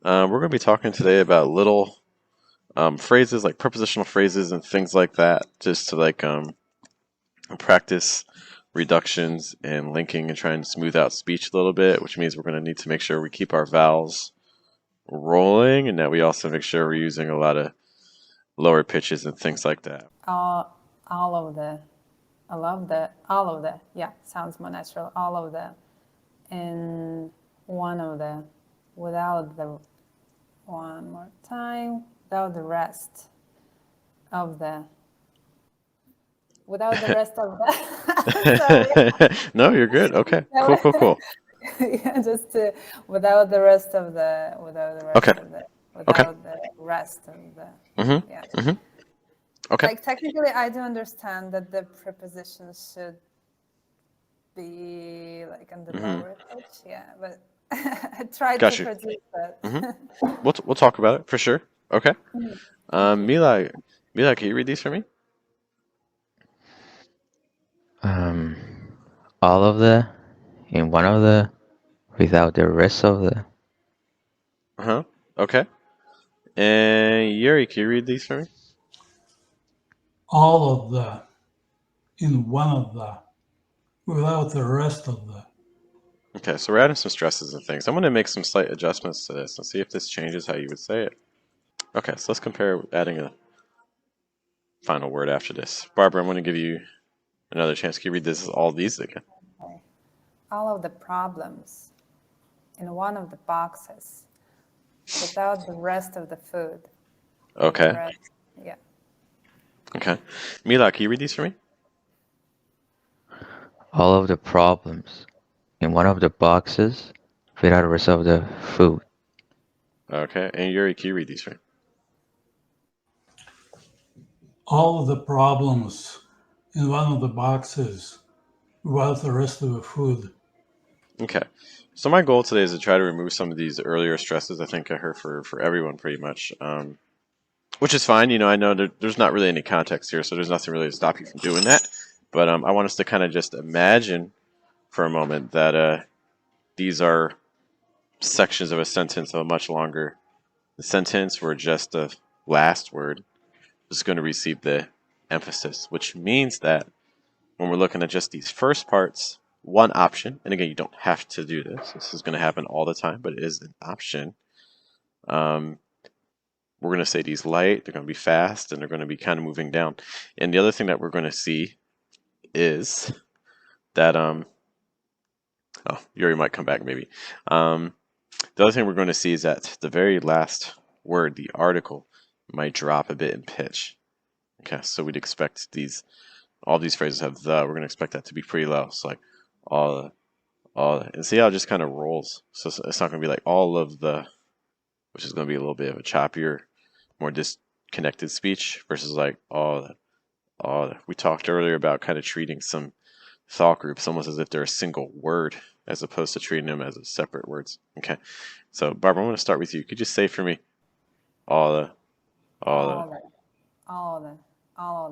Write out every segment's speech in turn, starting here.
We're going to be talking today about little phrases like prepositional phrases and things like that, just to practice reductions and linking and trying to smooth out speech a little bit, which means we're going to need to make sure we keep our vowels rolling and that we also make sure we're using a lot of lower pitches and things like that. All of the, I love the, all of the, yeah, sounds more natural. All of the, and one of the, without the, one more time, without the rest of the, without the rest of the, sorry. No, you're good. Okay, cool, cool, cool. Yeah, without the rest of the, Okay, okay. without the rest of the, Mm-hmm. yeah. Mm-hmm. Okay. Like technically, I do understand that the prepositions should be like on the Mm-hmm. lower pitch, yeah, but I tried to Got you. produce Mm-hmm. that. We'll talk about it for sure. Okay. Thank you. Mila, can you read these for me? Um, all of the in one of the without the rest of the. Uh-huh. Okay. And Yuri, can you read these for me? All of the in one of the without the rest of the. Okay, so we're adding some stresses and things. I'm going to make some slight adjustments to this and see if this changes how you would say it. Okay, so let's compare adding a final word after this. Barbara, I'm going to give you another chance. Can you read this all these again? Okay. All of the problems in one of the boxes without the rest of the food. Okay. The rest, yeah. Okay. Mila, can you read these for me? All of the problems in one of the boxes without the rest of the food. Okay. And Yuri, can you read these for me? All of the problems in one of the boxes without the rest of the food. Okay. So my goal today is to try to remove some of these earlier stresses. I think I heard for everyone pretty much, which is fine. You know, I know there's not really any context here, so there's nothing really to stop you from doing that. But I want us to kind of just imagine for a moment that these are sections of a sentence of a much longer sentence where just the last word is going to receive the emphasis, which means that when we're looking at just these first parts, one option, and again, you don't have to do this. This is going to happen all the time, but it is an option. We're going to say these light, they're going to be fast, and they're going to be kind of moving down. And the other thing that we're going to see is that, oh, Yuri might come back maybe. The other thing we're going to see is that the very last word, the article, might drop a bit in pitch. Okay, so we'd expect all these phrases have the, we're going to expect that to be pretty low. So like all the, and see how it just kind of rolls. So it's not going to be like all of the, which is going to be a little bit of a choppier, more disconnected speech versus like all the. We talked earlier about kind of treating some thought groups almost as if they're a single word as opposed to treating them as separate words. Okay, so Barbara, I'm going to start with you. Could you say for me all the. All of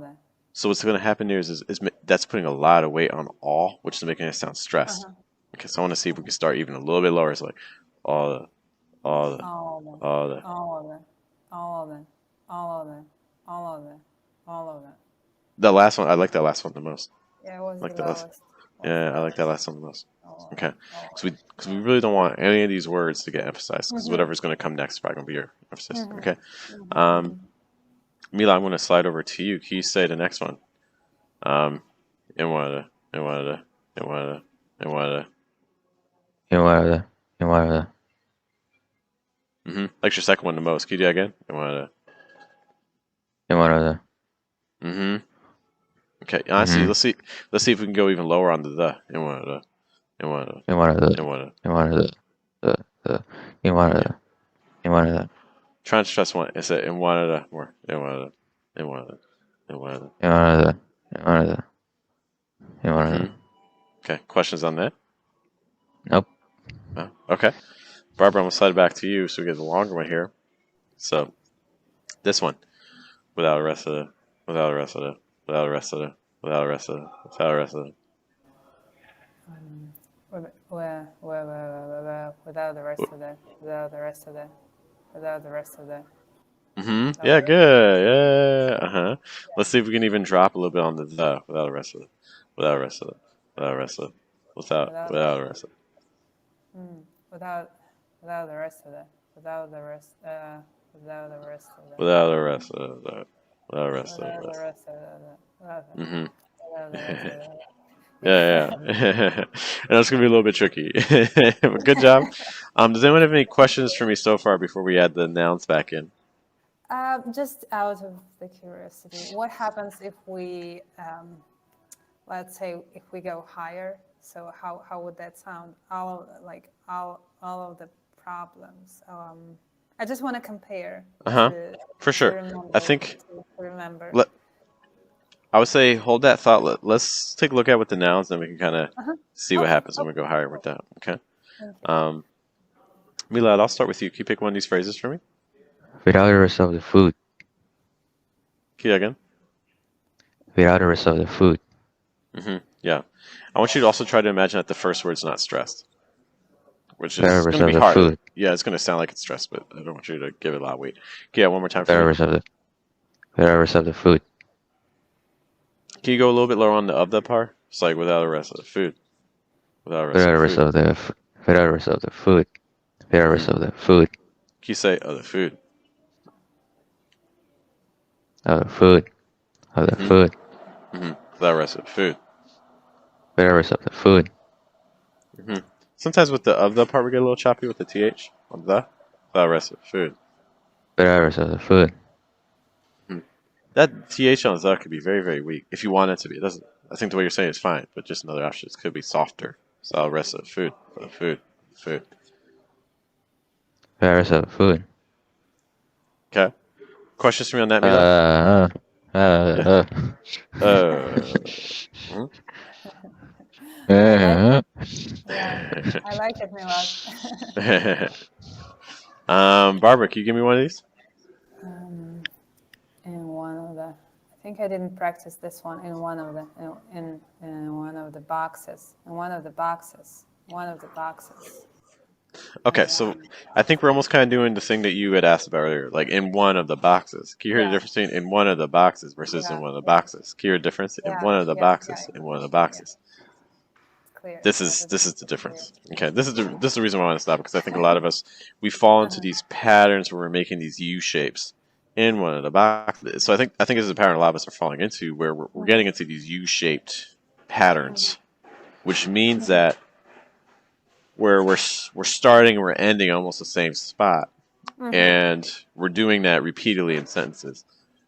the. So what's going to happen here is that's putting a lot of weight on all, which is making it sound stressed. Okay, so I want to see if we can start even a little bit lower. It's like all the, all the, All of the. all the. All of the. All of the. All of the. All of the. All of the. That last one, I like that last one the most. Yeah, it was I like the that last. lowest. Yeah, I like that last one the most. All of Okay, the. All of because we really don't want any of these words to get emphasized because Mhm. whatever's going to come next is probably going to be your emphasis. Mhm. Okay, Mhm. Mila, I'm going to slide over to you. Can you say the next one? In one of the, in one of the, in one of the, in one of the. In one of the. Like your second one the most. Can you do that again? In one of In one of the. the. Okay. Honestly, Mhm. Let's see if we can go even lower on the. In one of the. In one of the. In one of the. In one of the. In one of the. In one of the. In one of the. Trying to stress one. It's in one of the. More. In one of the. In one of the. In one of the. In one of the. In one of the. In one of the. Okay. Questions on that? Nope. Okay. Barbara, I'm gonna slide it back to you so we get the longer one here. So this one, without the rest of the, without the rest of the, without the rest of the, without the rest of the, without the rest of the. Without the rest of the. Without the rest of the. without the rest of the Yeah, vowel. good. Yeah. Let's see if we can even drop a little bit on the without the rest of it. Without the rest of it. Without the rest of it. Without Without the rest of it. without without the rest of the without the rest without the rest of the Without the rest of it. Without the rest of without the it. rest of the Mm-hmm. without the rest of the Yeah, yeah. And that's gonna be a little bit tricky. But good job. Does anyone have any questions for me so far before we add the nouns back in? Just out of the curiosity, what happens if we, let's say, if we go higher? So how would that sound? All of the problems. I just want to compare Uh-huh. to For to sure. I remember think to remember. let I would say hold that thought. Let's take a look at with the nouns, then we can kind of see what Okay. happens when we go higher with that. Okay. Thank you. Um, Milad, I'll start with you. Can you pick one of these phrases for me? Without the rest of the food. Can you again? Without the rest of the food. Yeah. I want you to also try to imagine that the first word's not stressed, which Without the is rest going to of be the hard. food. Yeah, it's going to sound like it's stressed, but I don't want you to give it a lot of weight. Okay, yeah, one more time for Without the me. rest of the without the rest of the food. Can you go a little bit lower on the of the part? It's like without the rest of the food. Without the rest Without of the the rest food. of the without the rest of the food. Without the rest of the food. Can you say of the food? Of the food. Of the food. Without the rest of the food. Without the rest of the food. Sometimes with the of the part we get a little choppy with the th on the. Without the rest of the food. Without the rest of the food. That th on the could be very, very weak if you want it to be. It doesn't. I think the way you're saying it is fine, but just another option could be softer. So the rest of the food. The food. Food. Without the rest of the food. Okay. Questions for me on that, Mila? Uh, uh, Yeah. uh, Hmm? I like uh, it. Yeah, I like it, Milad. Barbara, can you give me one of these? In one of the, I think I didn't practice this one in one of the in one of the boxes. In one of the boxes. One of the boxes. Okay, so I think we're almost kind of doing the thing that you had asked about earlier, like in one of the boxes. Can you hear the Yeah, difference between in one of the boxes versus in yeah, one of the yeah, boxes? Can you hear the difference in yeah, one of the yeah, boxes? yeah, In one of the yeah. boxes. It's clear. This Yeah, is the this is difference the is clear. difference. Okay, this is the reason why I want to stop because I think a lot of us we fall into these patterns where we're making these U shapes in one of the boxes. So I think this is a pattern a lot of us are falling into where we're getting into these U-shaped patterns, which means that where we're starting and we're ending almost the same spot, and we're doing that repeatedly in sentences,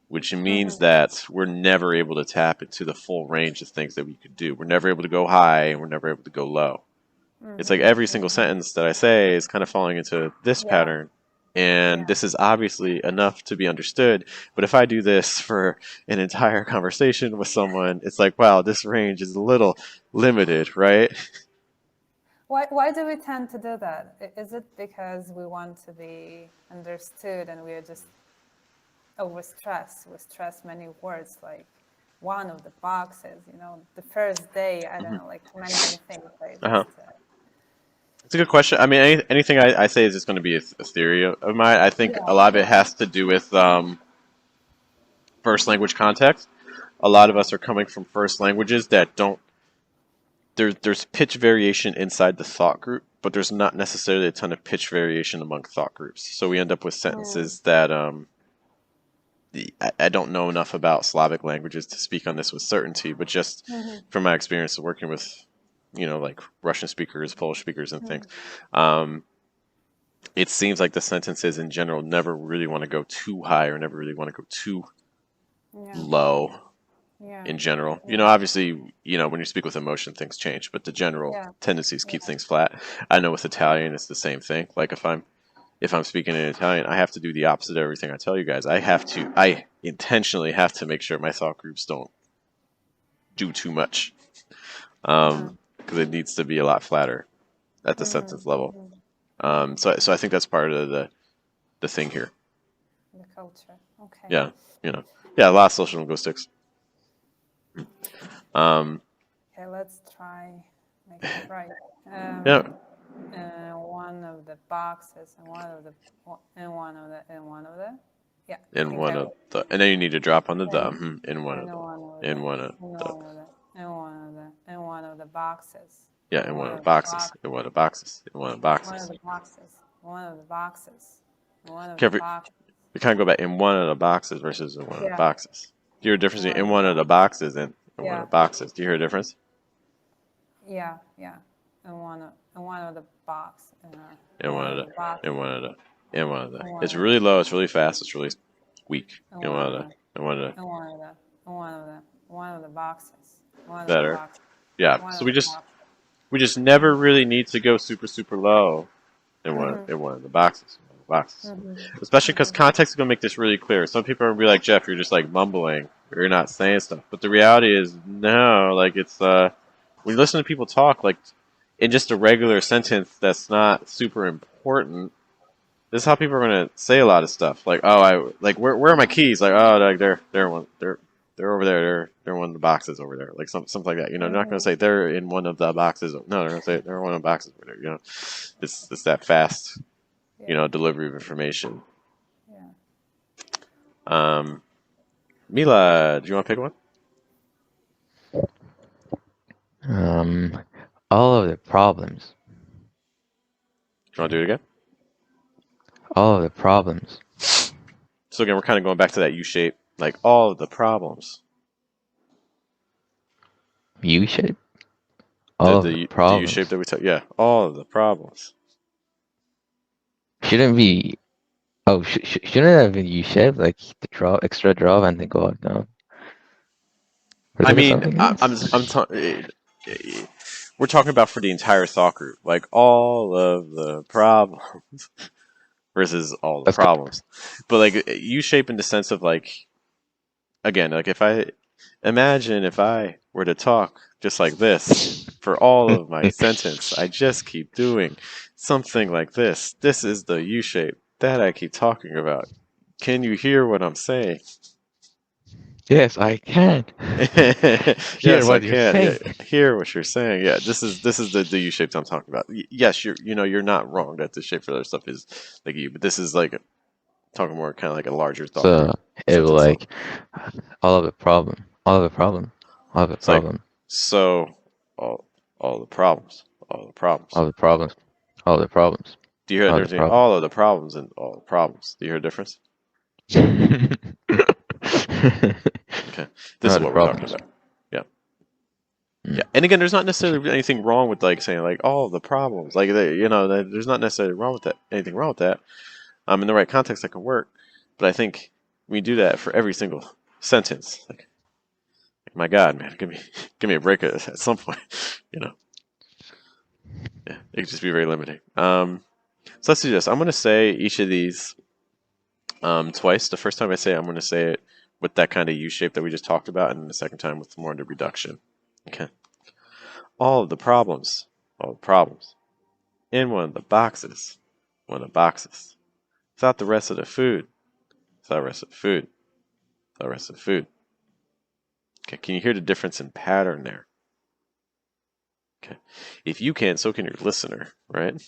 which means that we're never able to tap into the full range of things that we could do. We're never able to go high and we're never able to go low. It's like every single sentence that I say is kind of falling into this Yeah, pattern. And yeah. this is obviously enough to be understood. But if I do this for an entire conversation with someone, it's like, wow, this range is a little limited, right? Why do we tend to do that? Is it because we want to be understood and we are just overstressed? We stress many words like one of the boxes, the first day, I don't know, like many things. I Uh-huh. just, It's a good question. I mean, anything I say is just going to be a theory of mine. I think a lot of it has to do with first language context. A lot of us are coming from first languages that don't there's pitch variation inside the thought group, but there's not necessarily a ton of pitch variation among thought groups. So we end up with sentences that I don't know enough about Slavic languages to speak on this with certainty, but just from my experience of working with, like Russian speakers, Polish speakers, and things, it seems like the sentences in general never really want to go too high or never really want to go too yeah, low yeah, in general. Obviously, when you speak with emotion, things change, but the general yeah, tendencies keep things flat. I know with Italian, it's the same thing. Like if I'm speaking in Italian, I have to do the opposite of everything I tell you guys. I intentionally have to make sure my thought groups don't do too much, because it needs to be a lot flatter at the sentence level. So I think that's part of the thing here. the culture. Okay. Yeah, yeah, a lot of social linguistics. Okay, let's try make it right. Yeah. one of the boxes, and one of the, yeah. I In think one that of was, the, and then you need to drop on the the. and, In one of and the. one of In the, one of and the. one of the, and one of the, and one of the boxes. Yeah, And in one one of the of the boxes. boxes. In one of the boxes. In one of the One of boxes. the boxes. One of the boxes. One of Okay, the we boxes. kind of go back in one of the boxes versus in one of the Yeah. boxes. Do you hear a difference One in of one of the the boxes and in one of Yeah. the boxes? Do you hear a difference? Yeah. And one of the box. In One one of of the. the box. In one of the. In one of the. And one It's of the. really low. It's really fast. It's really weak. And In one one of of the. the. In one of the. And one of the. And one of the boxes. One of the Better. boxes. Yeah. One So of the boxes. we just never really need to go super low in one of the boxes. Especially because context is gonna make this really clear. Some people are gonna be like, Jeff, you're just like mumbling or you're not saying stuff. But the reality is no, like it's when you listen to people talk like in just a regular sentence that's not super important, this is how people are gonna say a lot of stuff. Like, oh, I like where are my keys? Like, oh, like they're over there. They're in one of the boxes over there. Like something like that. You know, they're not gonna say they're in one of the boxes. No, they're gonna say they're in one of the boxes over there. You know, it's that fast. You know, delivery of information. Yeah. Mila, do you want to pick one? All of the problems. Do you want to do it again? All of the problems. So again, we're kind of going back to that U shape, like all of the problems. U shape. All of the The U shape problems. that we took. Yeah, all of the problems. Shouldn't be. Oh, shouldn't it have been U shape? Like the drop, extra drop, and then go out down. Or is I it mean, something else? we're talking about for the entire thought group, like all of the problems versus all the That's good. problems. But like U shape in the sense of like, again, like if I imagine if I were to talk just like this for all of my sentence, I just keep doing something like this. This is the U shape that I keep talking about. Can you hear what I'm saying? Yes, I can hear Yes, I what you're can. Yeah, saying. hear what you're saying. Yeah, this is the U shapes I'm talking about. Yes, you're not wrong that the shape for other stuff is like U, but this is like talking more kind of like a larger thought group So it will sentence. So like all of the problem, all of the problem, all of the it's like problem, so all the problems, all the problems. all the problems, all the problems, Do you hear a all the difference between problems. all of the problems and all the problems? Do you hear a difference? Okay, this All is the what we're talking problems. about. Yeah. Yeah, Mm. and again, there's not necessarily anything wrong with like saying like all the problems, like there's not necessarily wrong with that, anything wrong with that. In the right context, that can work. But I think we do that for every single sentence. Like my God, man, give me a break at some point. You know, yeah, it could just be very limiting. So let's do this. I'm going to say each of these twice. The first time I say it, I'm going to say it with that kind of U shape that we just talked about, and the second time with more into reduction. Okay. All of the problems, all the problems, in one of the boxes, one of the boxes. Without the rest of the food, without the rest of the food, without the rest of the food. Okay, can you hear the difference in pattern there? Okay. If you can, so can your listener, right?